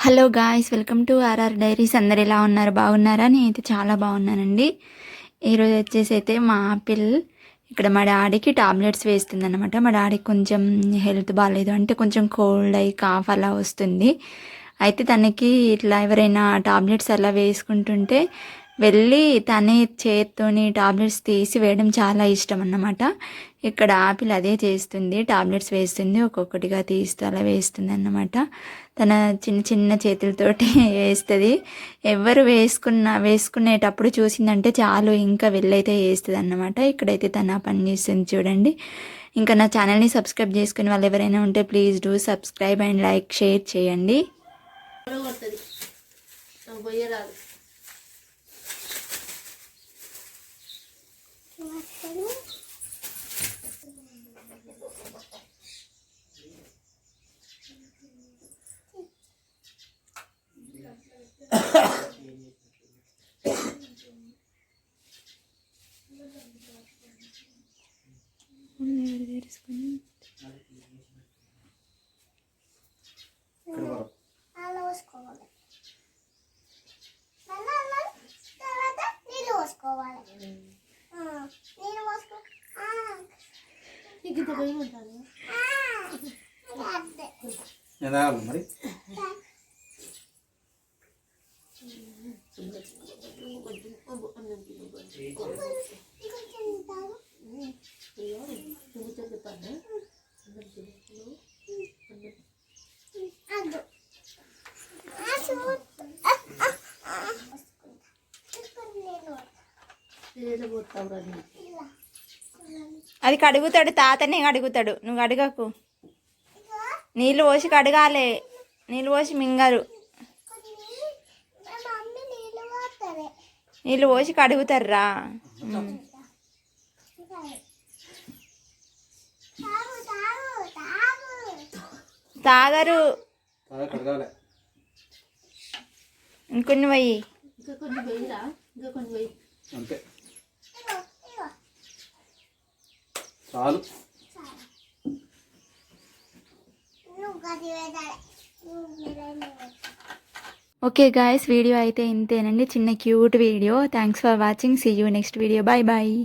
Hello guys, welcome to RR diaries. అందరు ఎలా ఉన్నారు? బాగున్నారా? నేనైతే చాలా బాగున్నానండి. ఈరోజు వచ్చేసి అయితే మా ఆపిల్ ఇక్కడ మా డాడీకి టాబ్లెట్స్ వేస్తుంది అనమాట. మా డాడీకి కొంచెం హెల్త్ బాగాలేదు, అంటే కొంచెం కోల్డ్ అయ్యి కాఫ్ అలా వస్తుంది. అయితే తనకి ఇట్లా ఎవరైనా టాబ్లెట్స్ అలా వేసుకుంటుంటే వెళ్ళి తనే చేత్తోని టాబ్లెట్స్ తీసి వేయడం చాలా ఇష్టం అన్నమాట. ఇక్కడ ఆపిల్ అదే చేస్తుంది, టాబ్లెట్స్ వేస్తుంది, ఒక్కొక్కటిగా తీస్తూ అలా వేస్తుంది అన్నమాట. తన చిన్న చిన్న చేతులతోటి వేస్తుంది. ఎవరు వేసుకునేటప్పుడు చూసిందంటే చాలు, ఇంకా వెళ్ళైతే వేస్తుంది అన్నమాట. ఇక్కడైతే తన పని చేస్తుంది చూడండి. ఇంకా నా ఛానల్ని సబ్స్క్రైబ్ చేసుకునే వాళ్ళు ఎవరైనా ఉంటే please do subscribe and like, share చేయండి. మరి అది కడుగుతాడు, తాతనే కడుగుతాడు, నువ్వు అడగకు. నీళ్ళు పోసి కడగాలి, నీళ్ళు పోసి మింగరు, నీళ్ళు పోసి కడుగుతారా. తాగరు. ఇంకొన్ని పోయి అంతే చాలు. ఓకే గాయస్, వీడియో అయితే ఇంతేనండి, చిన్న cute video. Thanks for watching. See you next video. Bye bye.